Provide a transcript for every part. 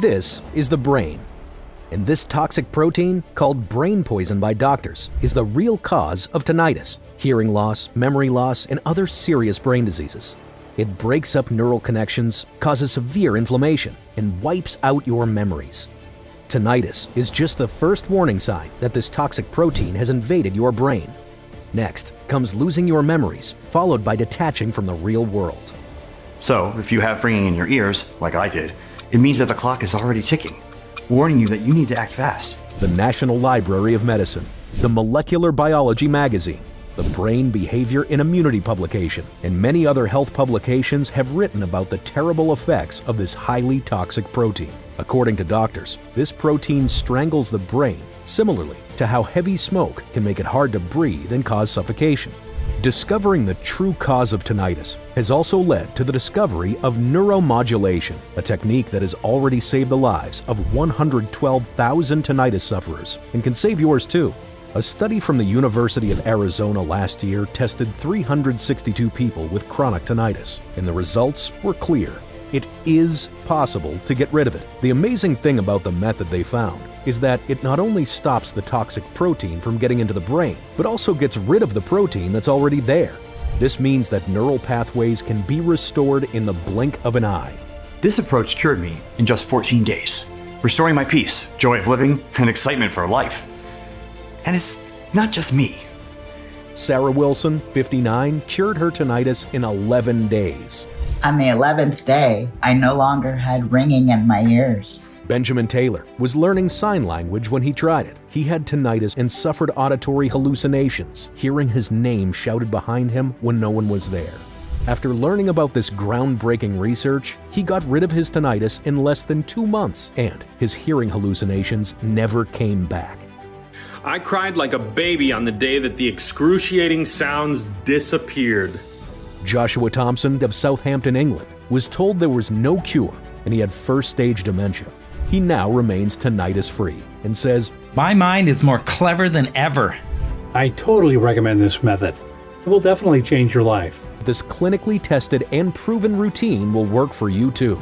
This is the brain. And this toxic protein, called brain poison by doctors, is the real cause of tinnitus, hearing loss, memory loss, and other serious brain diseases. It breaks up neural connections, causes severe inflammation, and wipes out your memories. Tinnitus is just the first warning sign that this toxic protein has invaded your brain. Next comes losing your memories, followed by detaching from the real world. So, if you have ringing in your ears, like I did, it means that the clock is already ticking, warning you that you need to act fast. The National Library of Medicine, the Molecular Biology magazine, the Brain Behavior and Immunity publication, and many other health publications have written about the terrible effects of this highly toxic protein. According to doctors, this protein strangles the brain, similarly to how heavy smoke can make it hard to breathe and cause suffocation. Discovering the true cause of tinnitus has also led to the discovery of neuromodulation, a technique that has already saved the lives of 112,000 tinnitus sufferers and can save yours too. A study from the University of Arizona last year tested 362 people with chronic tinnitus, and the results were clear. It is possible to get rid of it. The amazing thing about the method they found is that it not only stops the toxic protein from getting into the brain, but also gets rid of the protein that's already there. This means that neural pathways can be restored in the blink of an eye. This approach cured me in just 14 days, restoring my peace, joy of living, and excitement for life. And it's not just me. Sarah Wilson, 59, cured her tinnitus in 11 days. On the 11th day, I no longer had ringing in my ears. Benjamin Taylor was learning sign language when he tried it. He had tinnitus and suffered auditory hallucinations, hearing his name shouted behind him when no one was there. After learning about this groundbreaking research, he got rid of his tinnitus in less than 2 months, and his hearing hallucinations never came back. I cried like a baby on the day that the excruciating sounds disappeared. Joshua Thompson of Southampton, England, was told there was no cure and he had first-stage dementia. He now remains tinnitus-free and says, "My mind is more clever than ever." I totally recommend this method. It will definitely change your life. This clinically tested and proven routine will work for you too,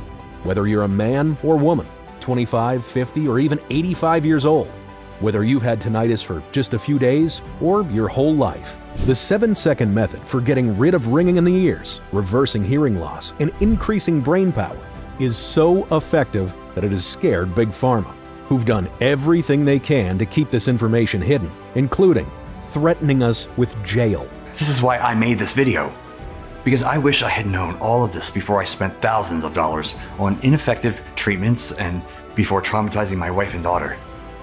whether you're a man or woman, 25, 50, or even 85 years old. Whether you've had tinnitus for just a few days or your whole life. The 7-second method for getting rid of ringing in the ears, reversing hearing loss, and increasing brain power is so effective that it has scared Big Pharma, who've done everything they can to keep this information hidden, including threatening us with jail. This is why I made this video. Because I wish I had known all of this before I spent thousands of dollars on ineffective treatments and before traumatizing my wife and daughter.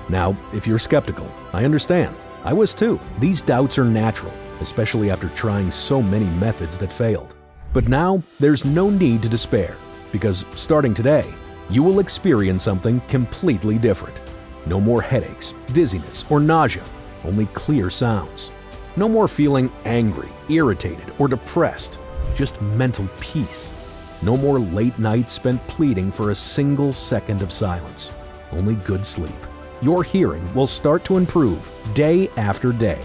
Now, if you're skeptical, I understand. I was too. These doubts are natural, especially after trying so many methods that failed. But now, there's no need to despair, because starting today, you will experience something completely different. No more headaches, dizziness, or nausea, only clear sounds. No more feeling angry, irritated, or depressed, just mental peace. No more late nights spent pleading for a single second of silence, only good sleep. Your hearing will start to improve day after day.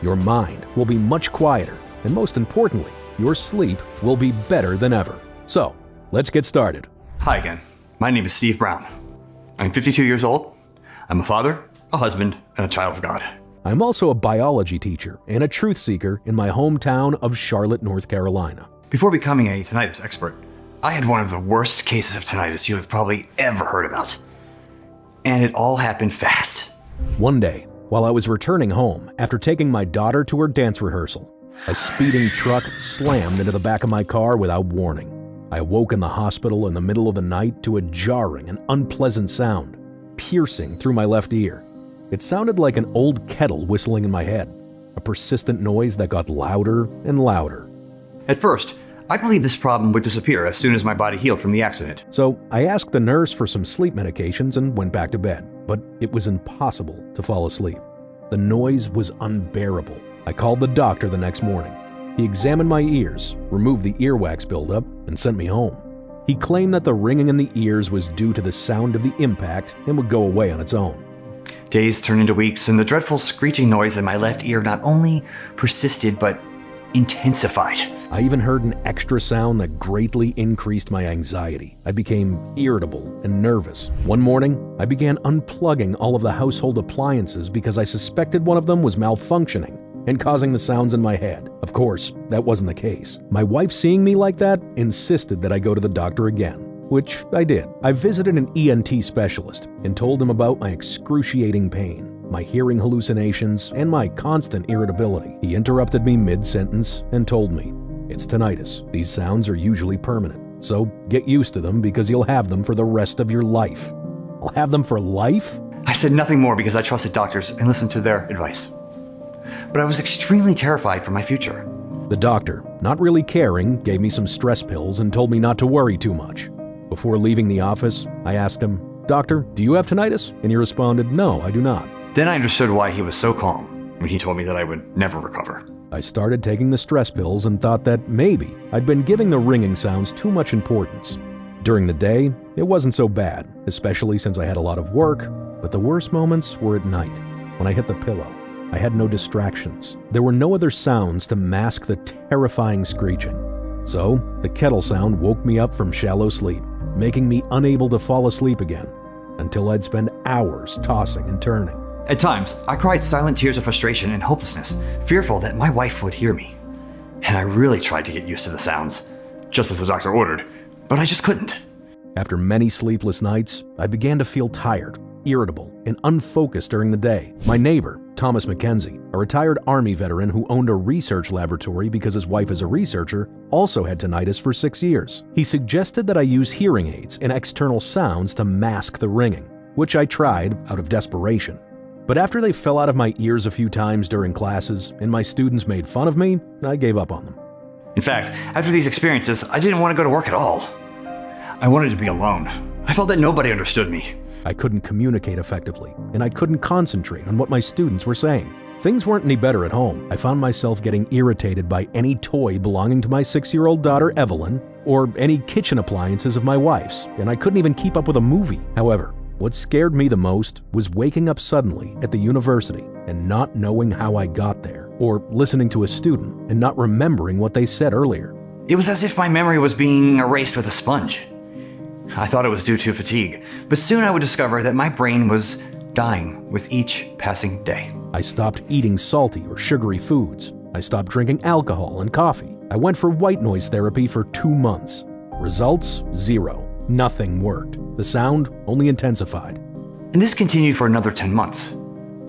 Your mind will be much quieter, and most importantly, your sleep will be better than ever. So, let's get started. Hi again. My name is Steve Brown. I'm 52 years old. I'm a father, a husband, and a child of God. I'm also a biology teacher and a truth seeker in my hometown of Charlotte, North Carolina. Before becoming a tinnitus expert, I had one of the worst cases of tinnitus you have probably ever heard about. And it all happened fast. One day, while I was returning home after taking my daughter to her dance rehearsal, a speeding truck slammed into the back of my car without warning. I awoke in the hospital in the middle of the night to a jarring and unpleasant sound, piercing through my left ear. It sounded like an old kettle whistling in my head, a persistent noise that got louder and louder. At first, I believed this problem would disappear as soon as my body healed from the accident. So I asked the nurse for some sleep medications and went back to bed, but it was impossible to fall asleep. The noise was unbearable. I called the doctor the next morning. He examined my ears, removed the earwax buildup, and sent me home. He claimed that the ringing in the ears was due to the sound of the impact and would go away on its own. Days turned into weeks, and the dreadful screeching noise in my left ear not only persisted, but intensified. I even heard an extra sound that greatly increased my anxiety. I became irritable and nervous. One morning, I began unplugging all of the household appliances because I suspected one of them was malfunctioning and causing the sounds in my head. Of course, that wasn't the case. My wife, seeing me like that, insisted that I go to the doctor again, which I did. I visited an ENT specialist and told him about my excruciating pain, my hearing hallucinations, and my constant irritability. He interrupted me mid-sentence and told me, "It's tinnitus. These sounds are usually permanent, so get used to them because you'll have them for the rest of your life." I'll have them for life? I said nothing more because I trusted doctors and listened to their advice. But I was extremely terrified for my future. The doctor, not really caring, gave me some stress pills and told me not to worry too much. Before leaving the office, I asked him, "Doctor, do you have tinnitus?" And he responded, "No, I do not." Then I understood why he was so calm when he told me that I would never recover. I started taking the stress pills and thought that maybe I'd been giving the ringing sounds too much importance. During the day, it wasn't so bad, especially since I had a lot of work, but the worst moments were at night, when I hit the pillow. I had no distractions. There were no other sounds to mask the terrifying screeching. So, the kettle sound woke me up from shallow sleep, making me unable to fall asleep again, until I'd spend hours tossing and turning. At times, I cried silent tears of frustration and hopelessness, fearful that my wife would hear me. And I really tried to get used to the sounds, just as the doctor ordered, but I just couldn't. After many sleepless nights, I began to feel tired, irritable, and unfocused during the day. My neighbor, Thomas McKenzie, a retired Army veteran who owned a research laboratory because his wife is a researcher, also had tinnitus for 6 years. He suggested that I use hearing aids and external sounds to mask the ringing, which I tried out of desperation. But after they fell out of my ears a few times during classes and my students made fun of me, I gave up on them. In fact, after these experiences, I didn't want to go to work at all. I wanted to be alone. I felt that nobody understood me. I couldn't communicate effectively, and I couldn't concentrate on what my students were saying. Things weren't any better at home. I found myself getting irritated by any toy belonging to my 6-year-old daughter, Evelyn, or any kitchen appliances of my wife's, and I couldn't even keep up with a movie. However, what scared me the most was waking up suddenly at the university and not knowing how I got there, or listening to a student and not remembering what they said earlier. It was as if my memory was being erased with a sponge. I thought it was due to fatigue, but soon I would discover that my brain was dying with each passing day. I stopped eating salty or sugary foods. I stopped drinking alcohol and coffee. I went for white noise therapy for 2 months. Results, 0. Nothing worked. The sound only intensified. And this continued for another 10 months,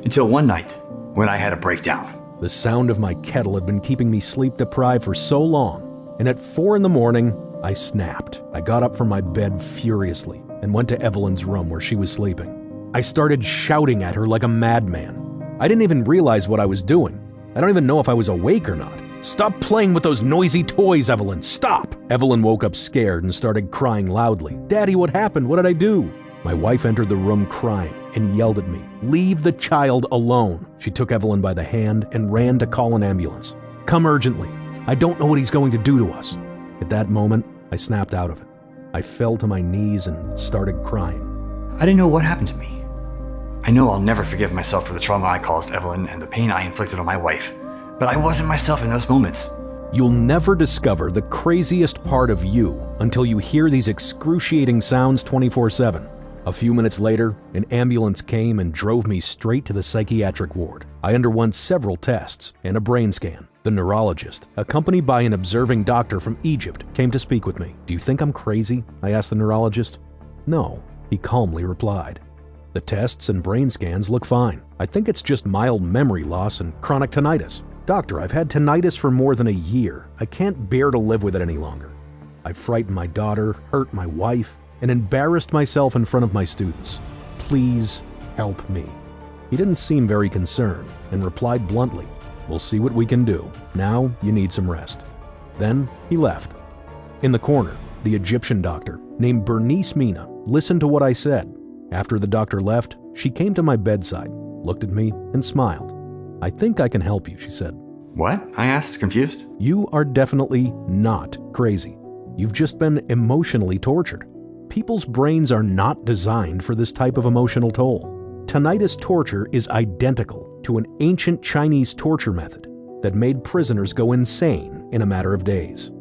until one night when I had a breakdown. The sound of my kettle had been keeping me sleep deprived for so long, and at 4 a.m, I snapped. I got up from my bed furiously and went to Evelyn's room where she was sleeping. I started shouting at her like a madman. I didn't even realize what I was doing. I don't even know if I was awake or not. "Stop playing with those noisy toys, Evelyn! Stop!" Evelyn woke up scared and started crying loudly. "Daddy, what happened? What did I do?" My wife entered the room crying and yelled at me, "Leave the child alone." She took Evelyn by the hand and ran to call an ambulance. "Come urgently. I don't know what he's going to do to us." At that moment, I snapped out of it. I fell to my knees and started crying. I didn't know what happened to me. I know I'll never forgive myself for the trauma I caused Evelyn and the pain I inflicted on my wife, but I wasn't myself in those moments. You'll never discover the craziest part of you until you hear these excruciating sounds 24/7. A few minutes later, an ambulance came and drove me straight to the psychiatric ward. I underwent several tests and a brain scan. The neurologist, accompanied by an observing doctor from Egypt, came to speak with me. "Do you think I'm crazy?" I asked the neurologist. "No," he calmly replied. "The tests and brain scans look fine. I think it's just mild memory loss and chronic tinnitus." "Doctor, I've had tinnitus for more than a year. I can't bear to live with it any longer. I've frightened my daughter, hurt my wife, and embarrassed myself in front of my students. Please help me." He didn't seem very concerned and replied bluntly, "We'll see what we can do. Now you need some rest." Then he left. In the corner, the Egyptian doctor, named Bernice Mina, listened to what I said. After the doctor left, she came to my bedside, looked at me, and smiled. "I think I can help you," she said. What? I asked, confused. "You are definitely not crazy. You've just been emotionally tortured. People's brains are not designed for this type of emotional toll. Tinnitus torture is identical to an ancient Chinese torture method. that made prisoners go insane in a matter of days.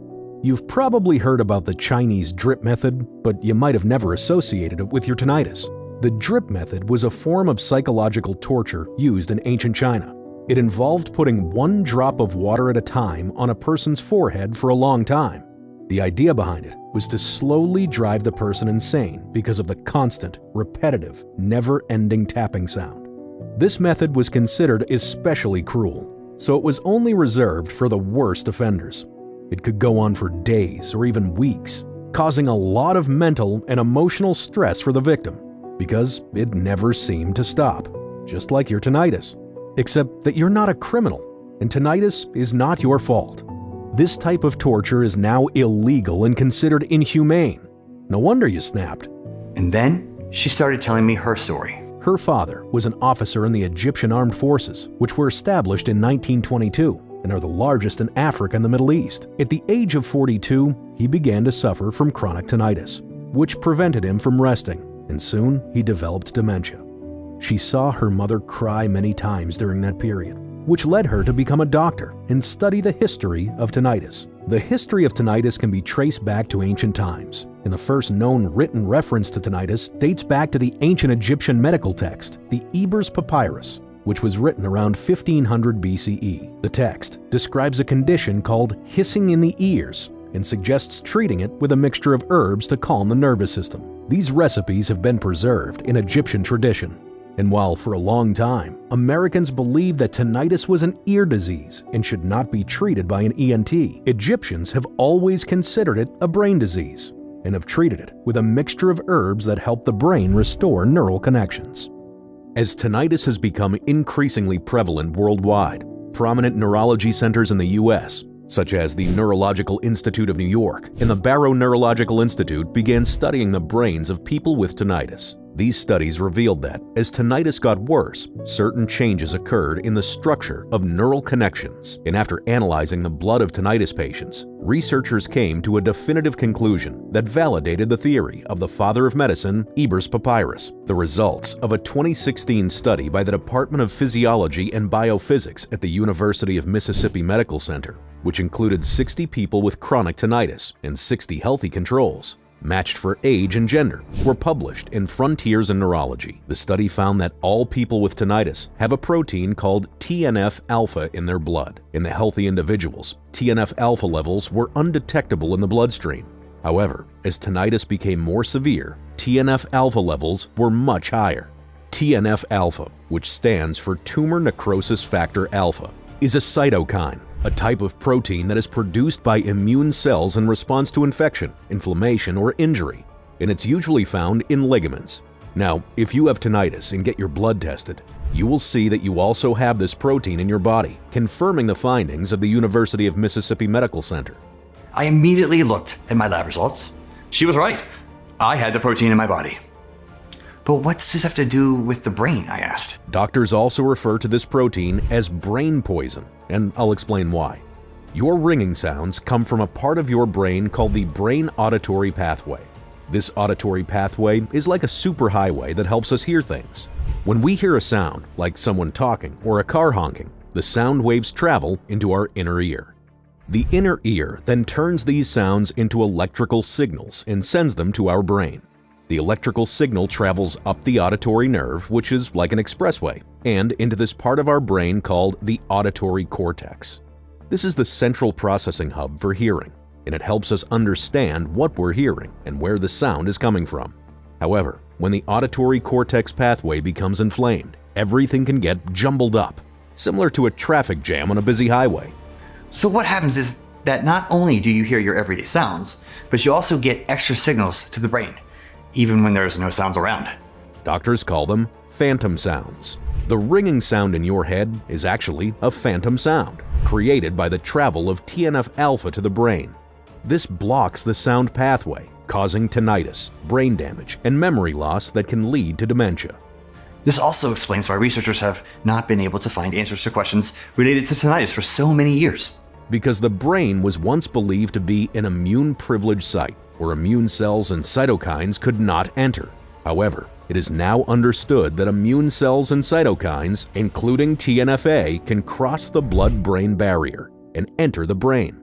You've probably heard about the Chinese drip method, but you might have never associated it with your tinnitus. The drip method was a form of psychological torture used in ancient China. It involved putting one drop of water at a time on a person's forehead for a long time. The idea behind it was to slowly drive the person insane because of the constant, repetitive, never-ending tapping sound. This method was considered especially cruel, so it was only reserved for the worst offenders. It could go on for days or even weeks, causing a lot of mental and emotional stress for the victim, because it never seemed to stop, just like your tinnitus. Except that you're not a criminal, and tinnitus is not your fault. This type of torture is now illegal and considered inhumane. No wonder you snapped. And then she started telling me her story. Her father was an officer in the Egyptian Armed Forces, which were established in 1922 and are the largest in Africa and the Middle East. At the age of 42, he began to suffer from chronic tinnitus, which prevented him from resting, and soon he developed dementia. She saw her mother cry many times during that period, which led her to become a doctor and study the history of tinnitus. The history of tinnitus can be traced back to ancient times, and the first known written reference to tinnitus dates back to the ancient Egyptian medical text, the Ebers Papyrus, which was written around 1500 BCE. The text describes a condition called hissing in the ears and suggests treating it with a mixture of herbs to calm the nervous system. These recipes have been preserved in Egyptian tradition. And while for a long time, Americans believed that tinnitus was an ear disease and should not be treated by an ENT, Egyptians have always considered it a brain disease and have treated it with a mixture of herbs that help the brain restore neural connections. As tinnitus has become increasingly prevalent worldwide, prominent neurology centers in the U.S., such as the Neurological Institute of New York and the Barrow Neurological Institute, began studying the brains of people with tinnitus. These studies revealed that, as tinnitus got worse, certain changes occurred in the structure of neural connections, and after analyzing the blood of tinnitus patients, researchers came to a definitive conclusion that validated the theory of the father of medicine, Ebers Papyrus. The results of a 2016 study by the Department of Physiology and Biophysics at the University of Mississippi Medical Center, which included 60 people with chronic tinnitus and 60 healthy controls, matched for age and gender, were published in Frontiers in Neurology. The study found that all people with tinnitus have a protein called TNF-alpha in their blood. In the healthy individuals, TNF-alpha levels were undetectable in the bloodstream. However, as tinnitus became more severe, TNF-alpha levels were much higher. TNF-alpha, which stands for tumor necrosis factor alpha, is a cytokine, a type of protein that is produced by immune cells in response to infection, inflammation, or injury, and it's usually found in ligaments. Now, if you have tinnitus and get your blood tested, you will see that you also have this protein in your body, confirming the findings of the University of Mississippi Medical Center. I immediately looked at my lab results. She was right. I had the protein in my body. But what's this have to do with the brain, I asked. Doctors also refer to this protein as brain poison, and I'll explain why. Your ringing sounds come from a part of your brain called the brain auditory pathway. This auditory pathway is like a superhighway that helps us hear things. When we hear a sound, like someone talking or a car honking, the sound waves travel into our inner ear. The inner ear then turns these sounds into electrical signals and sends them to our brain. The electrical signal travels up the auditory nerve, which is like an expressway, and into this part of our brain called the auditory cortex. This is the central processing hub for hearing, and it helps us understand what we're hearing and where the sound is coming from. However, when the auditory cortex pathway becomes inflamed, everything can get jumbled up, similar to a traffic jam on a busy highway. So what happens is that not only do you hear your everyday sounds, but you also get extra signals to the brain, even when there's no sounds around. Doctors call them phantom sounds. The ringing sound in your head is actually a phantom sound, created by the travel of TNF-alpha to the brain. This blocks the sound pathway, causing tinnitus, brain damage, and memory loss that can lead to dementia. This also explains why researchers have not been able to find answers to questions related to tinnitus for so many years. Because the brain was once believed to be an immune-privileged site, where immune cells and cytokines could not enter. However, It is now understood that immune cells and cytokines, including TNF-A, can cross the blood-brain barrier and enter the brain.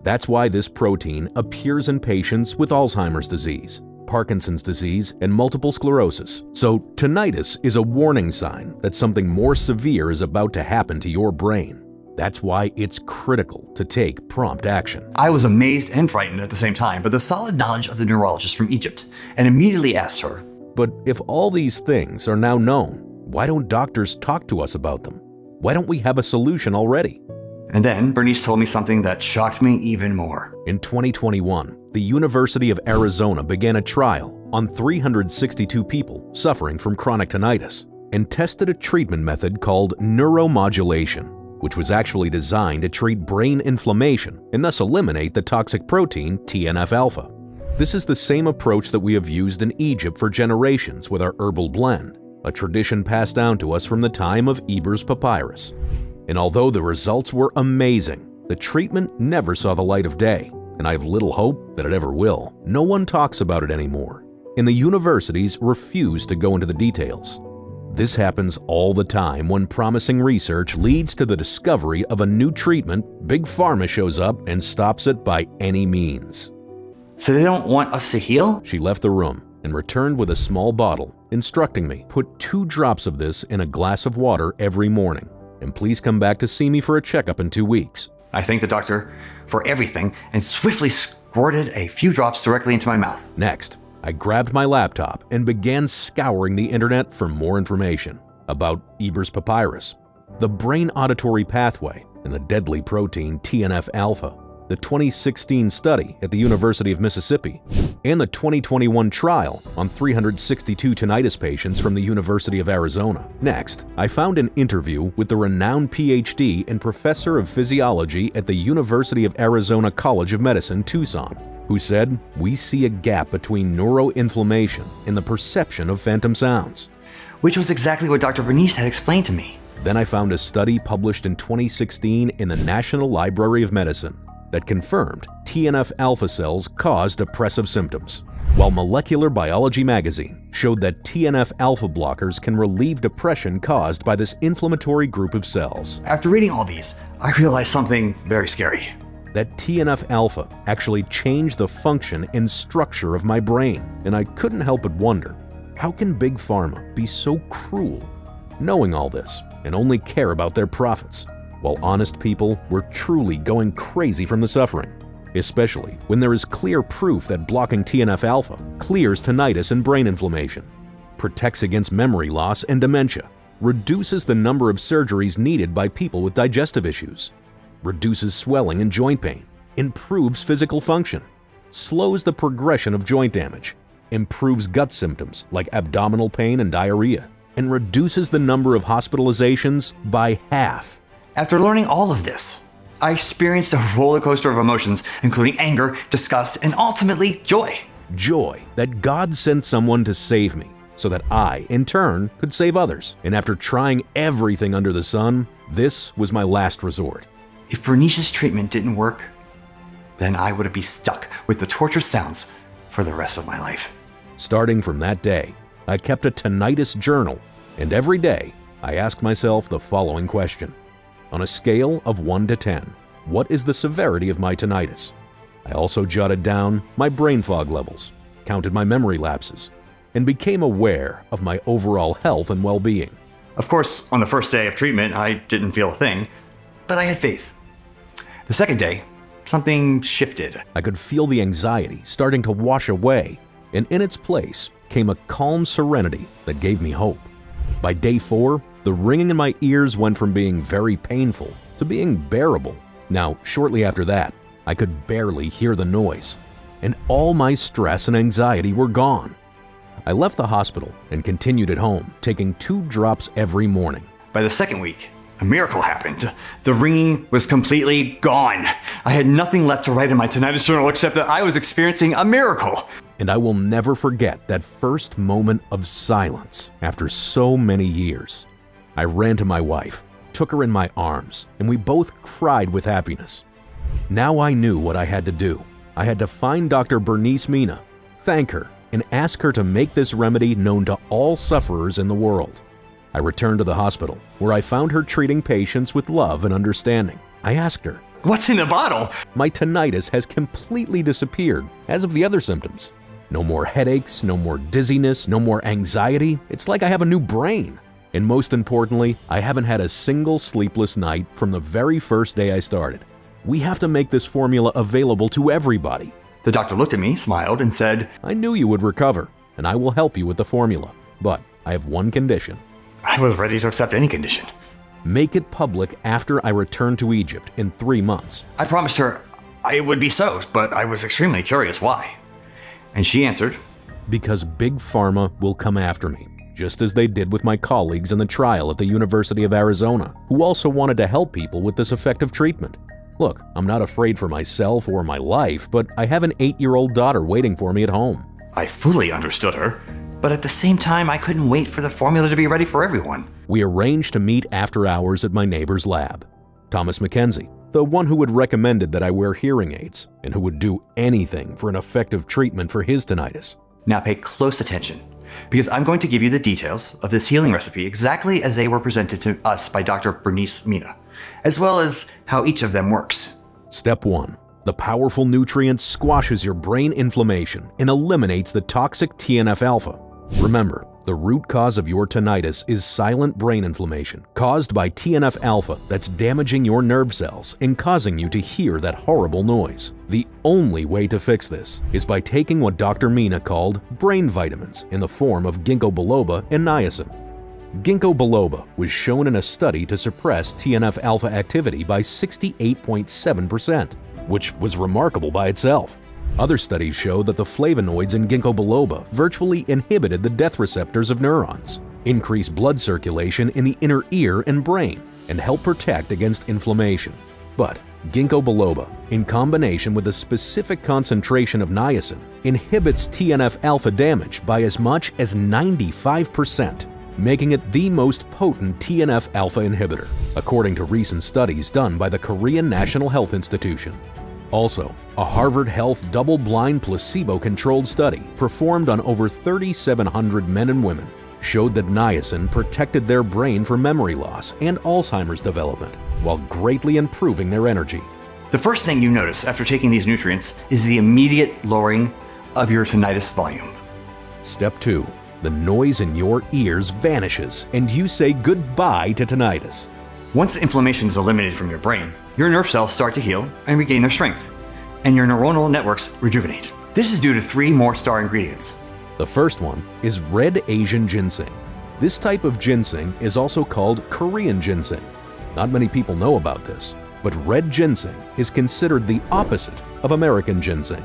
That's why this protein appears in patients with Alzheimer's disease, Parkinson's disease, and multiple sclerosis. So tinnitus is a warning sign that something more severe is about to happen to your brain. That's why it's critical to take prompt action. I was amazed and frightened at the same time by the solid knowledge of the neurologist from Egypt and immediately asked her, But if all these things are now known, why don't doctors talk to us about them? Why don't we have a solution already? and then Bernice told me something that shocked me even more. In 2021, the University of Arizona began a trial on 362 people suffering from chronic tinnitus and tested a treatment method called neuromodulation, which was actually designed to treat brain inflammation and thus eliminate the toxic protein TNF-alpha. This is the same approach that we have used in Egypt for generations with our herbal blend, a tradition passed down to us from the time of Eber's papyrus. And although the results were amazing, the treatment never saw the light of day, and I have little hope that it ever will. No one talks about it anymore, and the universities refuse to go into the details. This happens all the time when promising research leads to the discovery of a new treatment. Big Pharma shows up and stops it by any means. So they don't want us to heal? She left the room and returned with a small bottle, instructing me, put 2 drops of this in a glass of water every morning, and please come back to see me for a checkup in 2 weeks. I thanked the doctor for everything and swiftly squirted a few drops directly into my mouth. Next, I grabbed my laptop and began scouring the internet for more information about Eber's papyrus, the brain auditory pathway, and the deadly protein TNF-alpha, the 2016 study at the University of Mississippi, and the 2021 trial on 362 tinnitus patients from the University of Arizona. Next, I found an interview with the renowned PhD and professor of physiology at the University of Arizona College of Medicine, Tucson, who said, "We see a gap between neuroinflammation and the perception of phantom sounds." Which was exactly what Dr. Bernice had explained to me. Then I found a study published in 2016 in the National Library of Medicine that confirmed TNF-alpha cells cause depressive symptoms, while Molecular Biology magazine showed that TNF-alpha blockers can relieve depression caused by this inflammatory group of cells. After reading all these, I realized something very scary. That TNF-alpha actually changed the function and structure of my brain, and I couldn't help but wonder, how can Big Pharma be so cruel, knowing all this, and only care about their profits, while honest people were truly going crazy from the suffering, especially when there is clear proof that blocking TNF-alpha clears tinnitus and brain inflammation, protects against memory loss and dementia, reduces the number of surgeries needed by people with digestive issues, reduces swelling and joint pain, improves physical function, slows the progression of joint damage, improves gut symptoms like abdominal pain and diarrhea, and reduces the number of hospitalizations by half. After learning all of this, I experienced a roller coaster of emotions, including anger, disgust, and ultimately joy. Joy that God sent someone to save me, so that I, in turn, could save others. And after trying everything under the sun, this was my last resort. If Bernice's treatment didn't work, then I would be stuck with the torture sounds for the rest of my life. Starting from that day, I kept a tinnitus journal, and every day I asked myself the following question. On a scale of 1 to 10, what is the severity of my tinnitus? I also jotted down my brain fog levels, counted my memory lapses, and became aware of my overall health and well-being. Of course, on the first day of treatment, I didn't feel a thing, but I had faith. The second day, something shifted. I could feel the anxiety starting to wash away, and in its place came a calm serenity that gave me hope. By day 4, the ringing in my ears went from being very painful to being bearable. Now, shortly after that, I could barely hear the noise, and all my stress and anxiety were gone. I left the hospital and continued at home, taking 2 drops every morning. By the second week, a miracle happened. The ringing was completely gone. I had nothing left to write in my tinnitus journal except that I was experiencing a miracle. And I will never forget that first moment of silence after so many years. I ran to my wife, took her in my arms, and we both cried with happiness. Now I knew what I had to do. I had to find Dr. Bernice Mina, thank her, and ask her to make this remedy known to all sufferers in the world. I returned to the hospital, where I found her treating patients with love and understanding. I asked her, "What's in the bottle?" "My tinnitus has completely disappeared, as of the other symptoms. No more headaches, no more dizziness, no more anxiety. It's like I have a new brain. And most importantly, I haven't had a single sleepless night from the very first day I started. We have to make this formula available to everybody." The doctor looked at me, smiled, and said, "I knew you would recover, and I will help you with the formula. But I have one condition. I was ready to accept any condition. Make it public after I return to Egypt in 3 months." I promised her it would be so, but I was extremely curious why. And she answered, "Because Big Pharma will come after me, just as they did with my colleagues in the trial at the University of Arizona, who also wanted to help people with this effective treatment. Look, I'm not afraid for myself or my life, but I have an 8-year-old daughter waiting for me at home." I fully understood her, but at the same time, I couldn't wait for the formula to be ready for everyone. We arranged to meet after hours at my neighbor's lab. Thomas Mackenzie, the one who had recommended that I wear hearing aids and who would do anything for an effective treatment for his tinnitus. Now pay close attention, because I'm going to give you the details of this healing recipe exactly as they were presented to us by Dr. Bernice Mina, as well as how each of them works. Step 1. The powerful nutrient squashes your brain inflammation and eliminates the toxic TNF-alpha. Remember, the root cause of your tinnitus is silent brain inflammation caused by TNF-alpha that's damaging your nerve cells and causing you to hear that horrible noise. The only way to fix this is by taking what Dr. Mina called brain vitamins in the form of ginkgo biloba and niacin. Ginkgo biloba was shown in a study to suppress TNF-alpha activity by 68.7%, which was remarkable by itself. Other studies show that the flavonoids in ginkgo biloba virtually inhibited the death receptors of neurons, increased blood circulation in the inner ear and brain, and helped protect against inflammation. But ginkgo biloba, in combination with a specific concentration of niacin, inhibits TNF-alpha damage by as much as 95%, making it the most potent TNF-alpha inhibitor, according to recent studies done by the Korean National Health Institution. Also, a Harvard Health double-blind placebo-controlled study performed on over 3,700 men and women showed that niacin protected their brain from memory loss and Alzheimer's development while greatly improving their energy. The first thing you notice after taking these nutrients is the immediate lowering of your tinnitus volume. Step 2. The noise in your ears vanishes and you say goodbye to tinnitus. Once inflammation is eliminated from your brain, your nerve cells start to heal and regain their strength, and your neuronal networks rejuvenate. This is due to 3 more star ingredients. The first one is red Asian ginseng. This type of ginseng is also called Korean ginseng. Not many people know about this, but red ginseng is considered the opposite of American ginseng.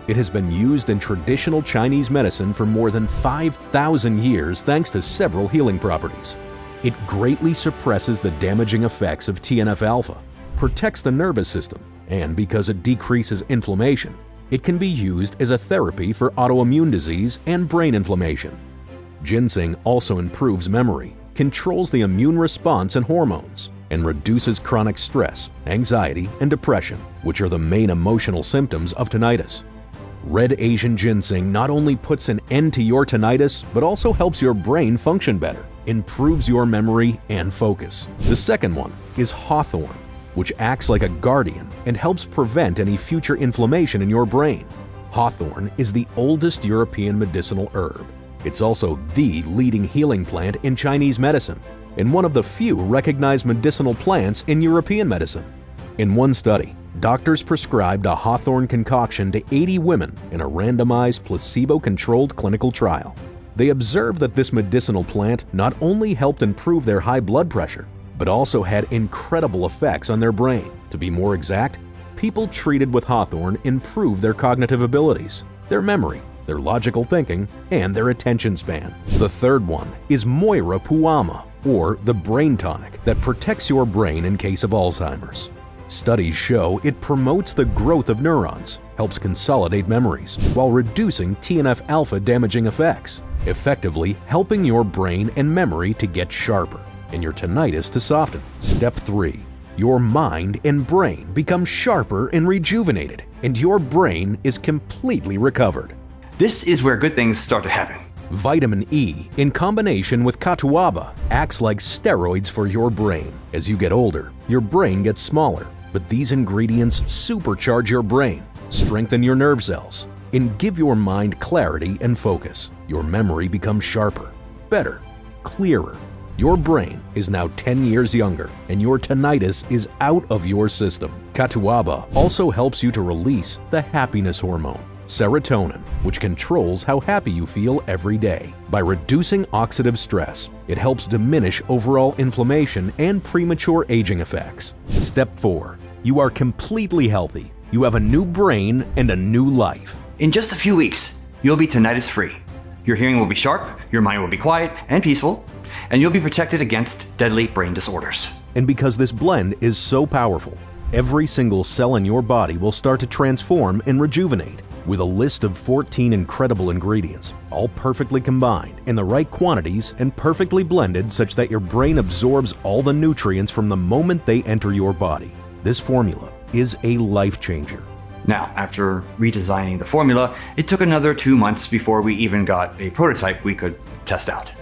It has been used in traditional Chinese medicine for more than 5,000 years thanks to several healing properties. It greatly suppresses the damaging effects of TNF-alpha, protects the nervous system, and because it decreases inflammation, it can be used as a therapy for autoimmune disease and brain inflammation. Ginseng also improves memory, controls the immune response and hormones, and reduces chronic stress, anxiety, and depression, which are the main emotional symptoms of tinnitus. Red Asian ginseng not only puts an end to your tinnitus, but also helps your brain function better, improves your memory and focus. The second one is hawthorn, which acts like a guardian and helps prevent any future inflammation in your brain. Hawthorn is the oldest European medicinal herb. It's also the leading healing plant in Chinese medicine and one of the few recognized medicinal plants in European medicine. In one study, doctors prescribed a hawthorn concoction to 80 women in a randomized placebo-controlled clinical trial. They observed that this medicinal plant not only helped improve their high blood pressure, but also had incredible effects on their brain. To be more exact, people treated with hawthorn improved their cognitive abilities, their memory, their logical thinking, and their attention span. The third one is Moira Puama, or the brain tonic that protects your brain in case of Alzheimer's. Studies show it promotes the growth of neurons, helps consolidate memories, while reducing TNF-alpha damaging effects, effectively helping your brain and memory to get sharper and your tinnitus to soften. Step 3. Your mind and brain become sharper and rejuvenated, and your brain is completely recovered. This is where good things start to happen. Vitamin E, in combination with Catuaba, acts like steroids for your brain. As you get older, your brain gets smaller, but these ingredients supercharge your brain, strengthen your nerve cells, and give your mind clarity and focus. Your memory becomes sharper, better, clearer. Your brain is now 10 years younger, and your tinnitus is out of your system. Catuaba also helps you to release the happiness hormone, serotonin, which controls how happy you feel every day. By reducing oxidative stress, it helps diminish overall inflammation and premature aging effects. Step 4. You are completely healthy. You have a new brain and a new life. In just a few weeks, you'll be tinnitus-free. Your hearing will be sharp, your mind will be quiet and peaceful, and you'll be protected against deadly brain disorders. And because this blend is so powerful, every single cell in your body will start to transform and rejuvenate. With a list of 14 incredible ingredients, all perfectly combined in the right quantities and perfectly blended such that your brain absorbs all the nutrients from the moment they enter your body. This formula is a life changer. Now, after redesigning the formula, it took another 2 months before we even got a prototype we could test out.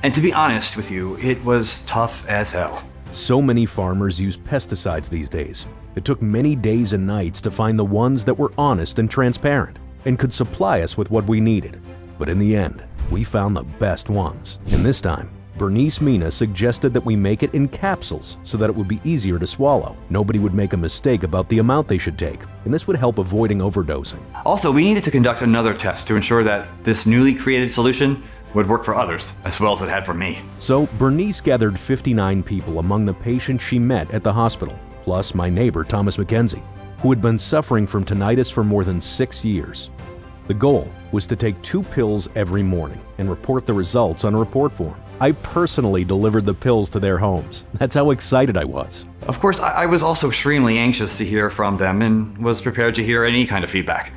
And to be honest with you, it was tough as hell. So many farmers use pesticides these days. It took many days and nights to find the ones that were honest and transparent and could supply us with what we needed. But in the end, we found the best ones. And this time, Bernice Mina suggested that we make it in capsules so that it would be easier to swallow. Nobody would make a mistake about the amount they should take, and this would help avoiding overdosing. Also, we needed to conduct another test to ensure that this newly created solution would work for others as well as it had for me. So Bernice gathered 59 people among the patients she met at the hospital, plus my neighbor Thomas McKenzie, who had been suffering from tinnitus for more than 6 years. The goal was to take 2 pills every morning and report the results on a report form. I personally delivered the pills to their homes. That's how excited I was. Of course, I was also extremely anxious to hear from them and was prepared to hear any kind of feedback.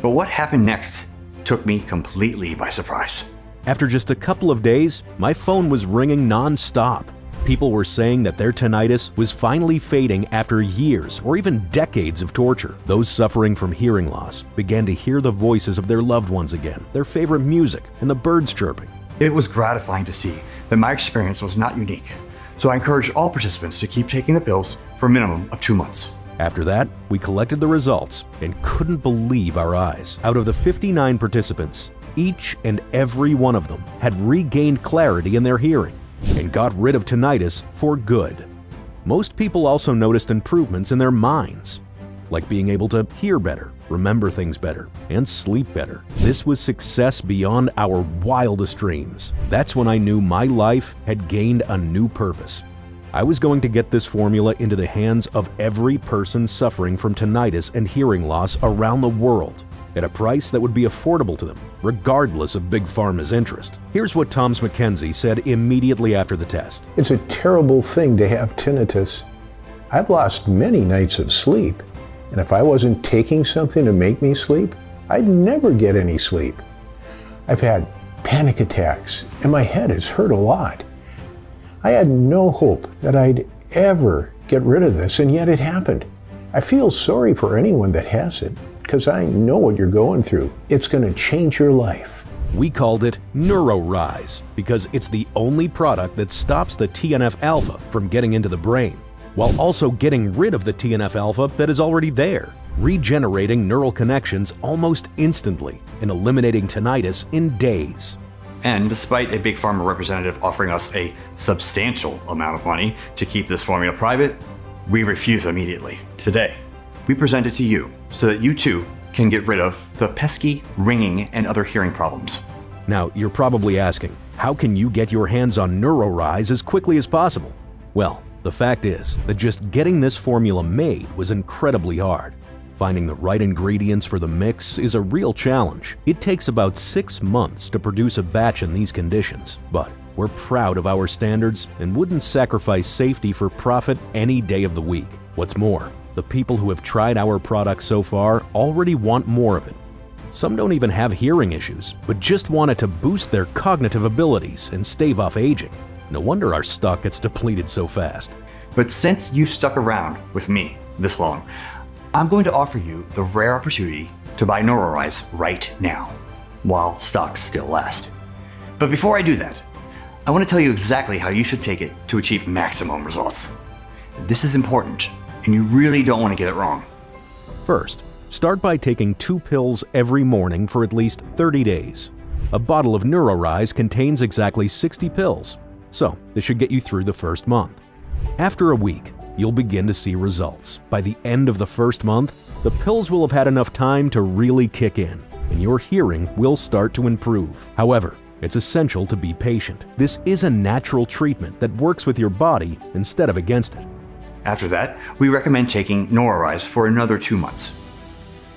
But what happened next took me completely by surprise. After just a couple of days, my phone was ringing non-stop. People were saying that their tinnitus was finally fading after years or even decades of torture. Those suffering from hearing loss began to hear the voices of their loved ones again, their favorite music, and the birds chirping. It was gratifying to see that my experience was not unique. So I encourage all participants to keep taking the pills for a minimum of 2 months. After that, we collected the results and couldn't believe our eyes. Out of the 59 participants, each and every one of them had regained clarity in their hearing and got rid of tinnitus for good. Most people also noticed improvements in their minds, like being able to hear better, remember things better, and sleep better. This was success beyond our wildest dreams. That's when I knew my life had gained a new purpose. I was going to get this formula into the hands of every person suffering from tinnitus and hearing loss around the world, at a price that would be affordable to them, regardless of Big Pharma's interest. Here's what Thomas McKenzie said immediately after the test. It's a terrible thing to have tinnitus. I've lost many nights of sleep, and if I wasn't taking something to make me sleep, I'd never get any sleep. I've had panic attacks, and my head has hurt a lot. I had no hope that I'd ever get rid of this, and yet it happened. I feel sorry for anyone that has it, because I know what you're going through. It's going to change your life. We called it NeuroRise because it's the only product that stops the TNF-alpha from getting into the brain, while also getting rid of the TNF-alpha that is already there, regenerating neural connections almost instantly and eliminating tinnitus in days. And despite a Big Pharma representative offering us a substantial amount of money to keep this formula private, we refuse immediately. Today, we present it to you so that you too can get rid of the pesky ringing and other hearing problems. Now, you're probably asking, how can you get your hands on NeuroRise as quickly as possible? Well, the fact is that just getting this formula made was incredibly hard. Finding the right ingredients for the mix is a real challenge. It takes about 6 months to produce a batch in these conditions, but we're proud of our standards and wouldn't sacrifice safety for profit any day of the week. What's more, the people who have tried our product so far already want more of it. Some don't even have hearing issues, but just want it to boost their cognitive abilities and stave off aging. No wonder our stock gets depleted so fast. But since you've stuck around with me this long, I'm going to offer you the rare opportunity to buy NeuroRise right now, while stocks still last. But before I do that, I want to tell you exactly how you should take it to achieve maximum results. This is important, and you really don't want to get it wrong. First, start by taking 2 pills every morning for at least 30 days. A bottle of NeuroRise contains exactly 60 pills, so this should get you through the first month. After a week, you'll begin to see results. By the end of the first month, the pills will have had enough time to really kick in, and your hearing will start to improve. However, it's essential to be patient. This is a natural treatment that works with your body instead of against it. After that, we recommend taking NeuroRise for another 2 months.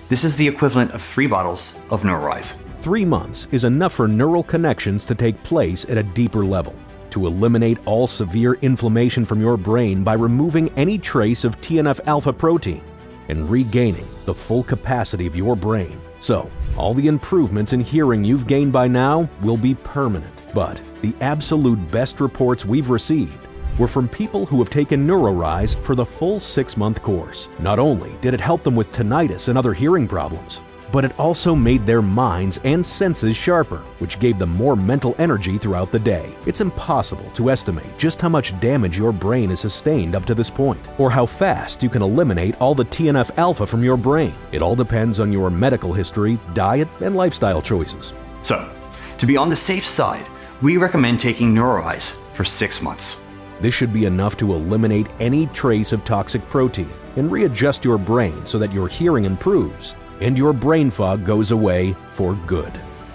This is the equivalent of 3 bottles of NeuroRise. 3 months is enough for neural connections to take place at a deeper level, to eliminate all severe inflammation from your brain by removing any trace of TNF-alpha protein and regaining the full capacity of your brain. So, all the improvements in hearing you've gained by now will be permanent. But the absolute best reports we've received were from people who have taken NeuroRise for the full 6-month course. Not only did it help them with tinnitus and other hearing problems, but it also made their minds and senses sharper, which gave them more mental energy throughout the day. It's impossible to estimate just how much damage your brain has sustained up to this point, or how fast you can eliminate all the TNF-alpha from your brain. It all depends on your medical history, diet, and lifestyle choices. So, to be on the safe side, we recommend taking NeuroRise for 6 months. This should be enough to eliminate any trace of toxic protein and readjust your brain so that your hearing improves and your brain fog goes away for good.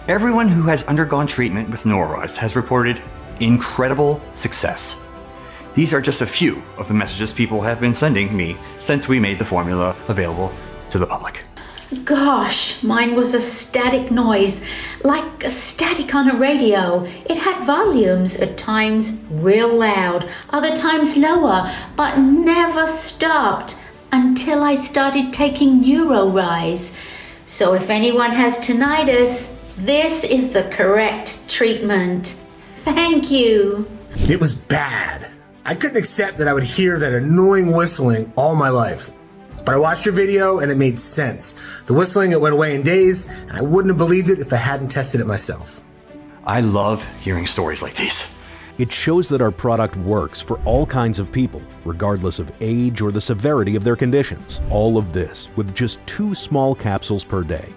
Everyone who has undergone treatment with NeuroRise has reported incredible success. These are just a few of the messages people have been sending me since we made the formula available to the public. Gosh, mine was a static noise, like a static on a radio. It had volumes, at times real loud, other times lower, but never stopped until I started taking NeuroRise. So if anyone has tinnitus, this is the correct treatment. Thank you. It was bad. I couldn't accept that I would hear that annoying whistling all my life. But I watched your video and it made sense. The whistling, it went away in days, and I wouldn't have believed it if I hadn't tested it myself. I love hearing stories like these. It shows that our product works for all kinds of people, regardless of age or the severity of their conditions. All of this with just 2 small capsules per day.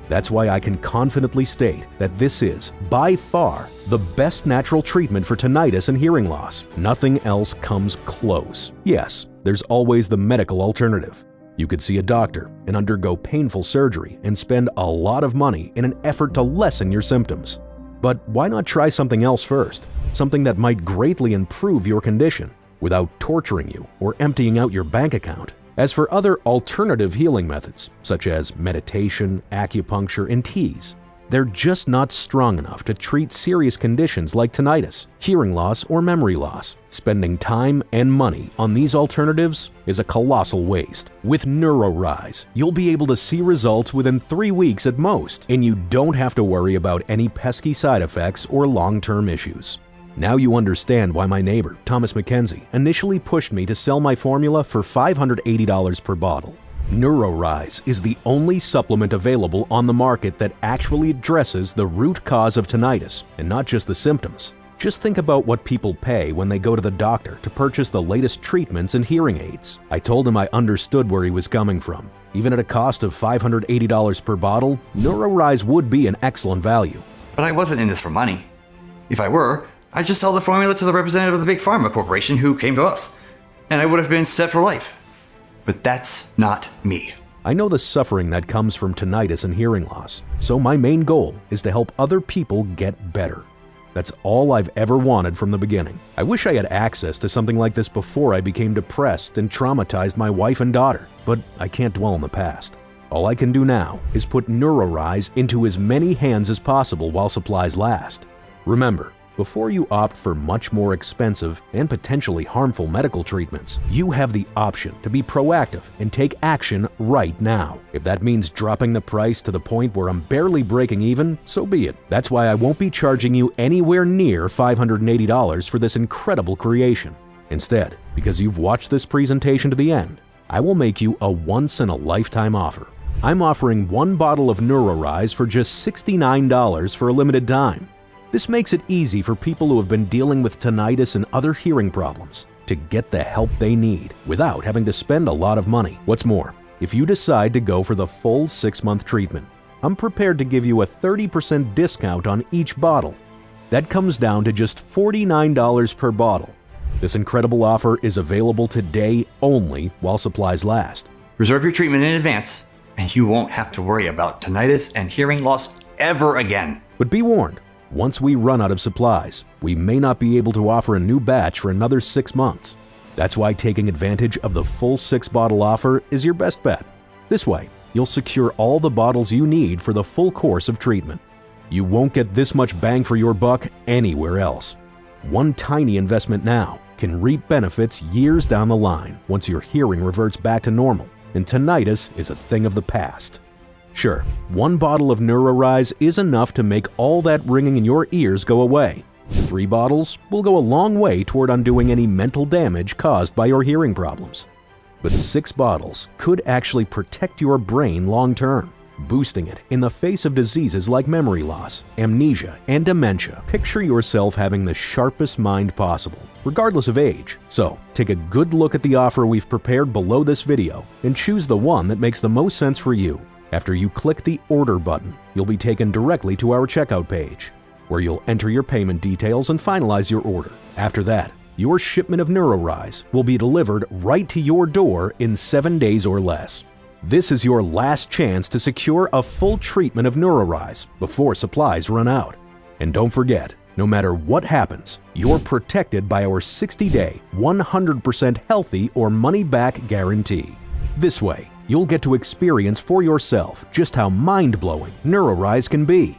That's why I can confidently state that this is, by far, the best natural treatment for tinnitus and hearing loss. Nothing else comes close. Yes, there's always the medical alternative. You could see a doctor and undergo painful surgery and spend a lot of money in an effort to lessen your symptoms. But why not try something else first? Something that might greatly improve your condition without torturing you or emptying out your bank account. As for other alternative healing methods, such as meditation, acupuncture, and teas, they're just not strong enough to treat serious conditions like tinnitus, hearing loss, or memory loss. Spending time and money on these alternatives is a colossal waste. With NeuroRise, you'll be able to see results within 3 weeks at most, and you don't have to worry about any pesky side effects or long-term issues. Now you understand why my neighbor, Thomas McKenzie, initially pushed me to sell my formula for $580 per bottle. NeuroRise is the only supplement available on the market that actually addresses the root cause of tinnitus, and not just the symptoms. Just think about what people pay when they go to the doctor to purchase the latest treatments and hearing aids. I told him I understood where he was coming from. Even at a cost of $580 per bottle, NeuroRise would be an excellent value. But I wasn't in this for money. If I were, I'd just sell the formula to the representative of the big pharma corporation who came to us, and I would have been set for life. But that's not me. I know the suffering that comes from tinnitus and hearing loss, so my main goal is to help other people get better. That's all I've ever wanted from the beginning. I wish I had access to something like this before I became depressed and traumatized my wife and daughter, but I can't dwell on the past. All I can do now is put NeuroRise into as many hands as possible while supplies last. Remember, before you opt for much more expensive and potentially harmful medical treatments, you have the option to be proactive and take action right now. If that means dropping the price to the point where I'm barely breaking even, so be it. That's why I won't be charging you anywhere near $580 for this incredible creation. Instead, because you've watched this presentation to the end, I will make you a once-in-a-lifetime offer. I'm offering one bottle of NeuroRise for just $69 for a limited time. This makes it easy for people who have been dealing with tinnitus and other hearing problems to get the help they need without having to spend a lot of money. What's more, if you decide to go for the full 6-month treatment, I'm prepared to give you a 30% discount on each bottle. That comes down to just $49 per bottle. This incredible offer is available today only while supplies last. Reserve your treatment in advance, and you won't have to worry about tinnitus and hearing loss ever again. But be warned, once we run out of supplies, we may not be able to offer a new batch for another 6 months. That's why taking advantage of the full 6-bottle offer is your best bet. This way, you'll secure all the bottles you need for the full course of treatment. You won't get this much bang for your buck anywhere else. One tiny investment now can reap benefits years down the line once your hearing reverts back to normal and tinnitus is a thing of the past. Sure, one bottle of NeuroRise is enough to make all that ringing in your ears go away. 3 bottles will go a long way toward undoing any mental damage caused by your hearing problems. But 6 bottles could actually protect your brain long term, boosting it in the face of diseases like memory loss, amnesia, and dementia. Picture yourself having the sharpest mind possible, regardless of age. So, take a good look at the offer we've prepared below this video and choose the one that makes the most sense for you. After you click the order button, you'll be taken directly to our checkout page, where you'll enter your payment details and finalize your order. After that, your shipment of NeuroRise will be delivered right to your door in 7 days or less. This is your last chance to secure a full treatment of NeuroRise before supplies run out. And don't forget, no matter what happens, you're protected by our 60-day, 100% healthy or money-back guarantee. This way, you'll get to experience for yourself just how mind-blowing NeuroRise can be.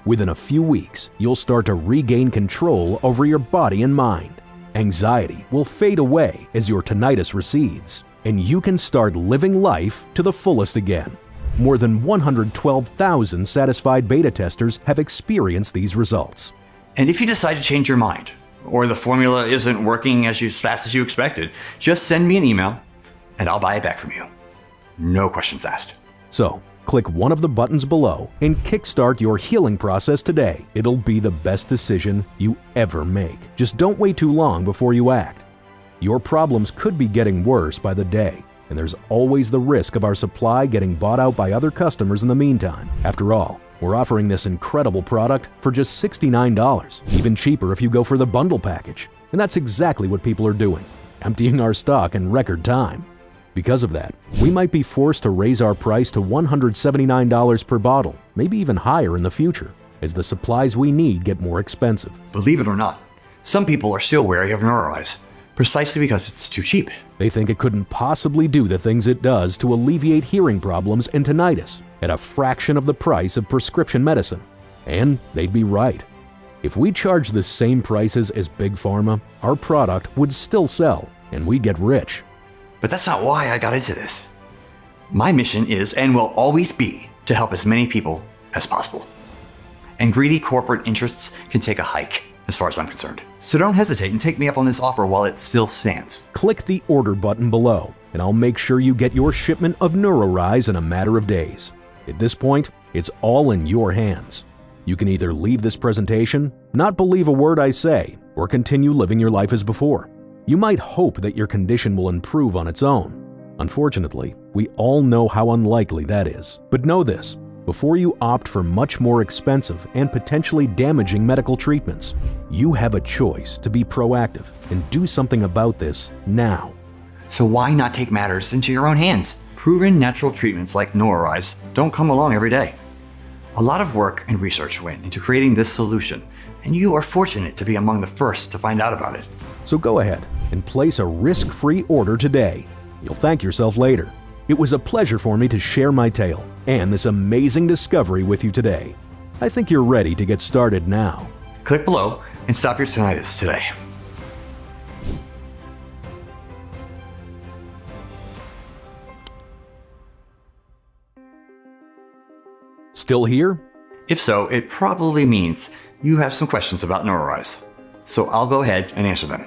Within a few weeks, you'll start to regain control over your body and mind. Anxiety will fade away as your tinnitus recedes, and you can start living life to the fullest again. More than 112,000 satisfied beta testers have experienced these results. And if you decide to change your mind, or the formula isn't working as fast as you expected, just send me an email and I'll buy it back from you. No questions asked. So, click one of the buttons below and kickstart your healing process today. It'll be the best decision you ever make. Just don't wait too long before you act. Your problems could be getting worse by the day, and there's always the risk of our supply getting bought out by other customers in the meantime. After all, we're offering this incredible product for just $69, even cheaper if you go for the bundle package. And that's exactly what people are doing, emptying our stock in record time. Because of that, we might be forced to raise our price to $179 per bottle, maybe even higher in the future, as the supplies we need get more expensive. Believe it or not, some people are still wary of NeuroRise, precisely because it's too cheap. They think it couldn't possibly do the things it does to alleviate hearing problems and tinnitus at a fraction of the price of prescription medicine. And they'd be right. If we charged the same prices as Big Pharma, our product would still sell, and we'd get rich. But that's not why I got into this. My mission is and will always be to help as many people as possible. And greedy corporate interests can take a hike, as far as I'm concerned. So don't hesitate and take me up on this offer while it still stands. Click the order button below, and I'll make sure you get your shipment of NeuroRise in a matter of days. At this point, it's all in your hands. You can either leave this presentation, not believe a word I say, or continue living your life as before. You might hope that your condition will improve on its own. Unfortunately, we all know how unlikely that is. But know this, before you opt for much more expensive and potentially damaging medical treatments, you have a choice to be proactive and do something about this now. So why not take matters into your own hands? Proven natural treatments like NeuroRise don't come along every day. A lot of work and research went into creating this solution, and you are fortunate to be among the first to find out about it. So go ahead and place a risk-free order today. You'll thank yourself later. It was a pleasure for me to share my tale and this amazing discovery with you today. I think you're ready to get started now. Click below and stop your tinnitus today. Still here? If so, it probably means you have some questions about NeuroRise. So I'll go ahead and answer them.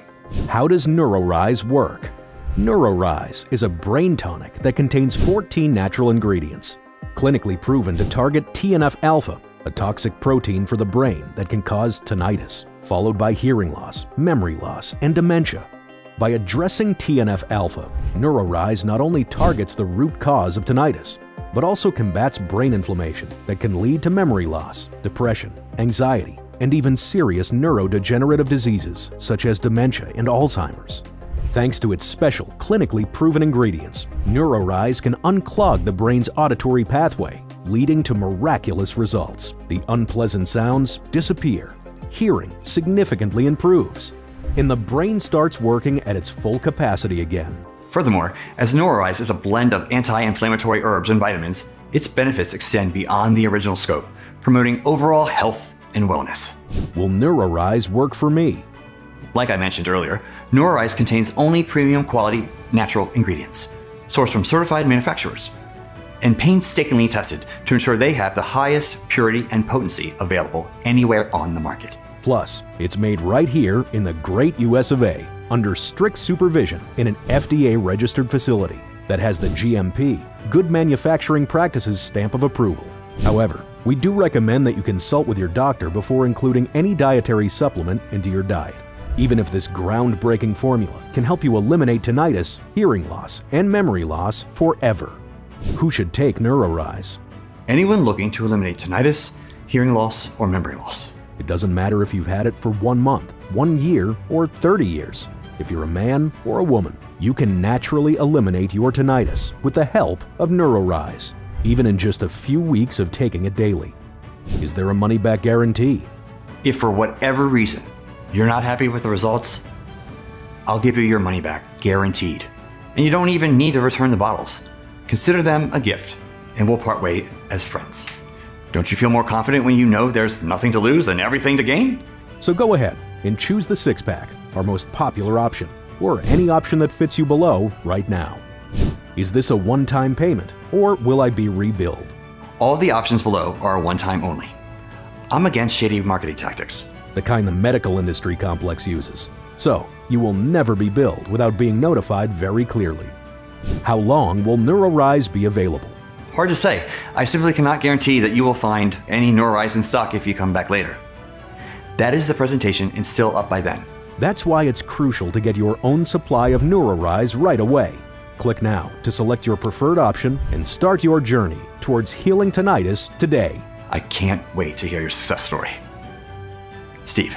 How does NeuroRise work? NeuroRise is a brain tonic that contains 14 natural ingredients. clinically proven to target TNF-alpha, a toxic protein for the brain that can cause tinnitus, followed by hearing loss, memory loss, and dementia. By addressing TNF-alpha, NeuroRise not only targets the root cause of tinnitus, but also combats brain inflammation that can lead to memory loss, depression, anxiety, and even serious neurodegenerative diseases such as dementia and Alzheimer's. Thanks to its special, clinically proven ingredients, NeuroRise can unclog the brain's auditory pathway, leading to miraculous results. The unpleasant sounds disappear. Hearing significantly improves, and the brain starts working at its full capacity again. Furthermore, as NeuroRise is a blend of anti-inflammatory herbs and vitamins, its benefits extend beyond the original scope, promoting overall health and wellness. Will NeuroRise work for me? Like I mentioned earlier, NeuroRise contains only premium quality natural ingredients, sourced from certified manufacturers, and painstakingly tested to ensure they have the highest purity and potency available anywhere on the market. Plus, it's made right here in the great US of A, under strict supervision in an FDA-registered facility that has the GMP, Good Manufacturing Practices stamp of approval. However, we do recommend that you consult with your doctor before including any dietary supplement into your diet, even if this groundbreaking formula can help you eliminate tinnitus, hearing loss, and memory loss forever. Who should take NeuroRise? Anyone looking to eliminate tinnitus, hearing loss, or memory loss. It doesn't matter if you've had it for 1 month, 1 year, or 30 years. If you're a man or a woman, you can naturally eliminate your tinnitus with the help of NeuroRise, even in just a few weeks of taking it daily. Is there a money-back guarantee? If for whatever reason you're not happy with the results, I'll give you your money back, guaranteed. And you don't even need to return the bottles. Consider them a gift, and we'll part way as friends. Don't you feel more confident when you know there's nothing to lose and everything to gain? So go ahead and choose the 6-pack, our most popular option, or any option that fits you below right now. Is this a one-time payment, or will I be rebilled? All the options below are one-time only. I'm against shady marketing tactics, the kind the medical industry complex uses. So, you will never be billed without being notified very clearly. How long will NeuroRise be available? Hard to say. I simply cannot guarantee that you will find any NeuroRise in stock if you come back later. That is the presentation and still up by then. That's why it's crucial to get your own supply of NeuroRise right away. Click now to select your preferred option and start your journey towards healing tinnitus today. I can't wait to hear your success story. Steve.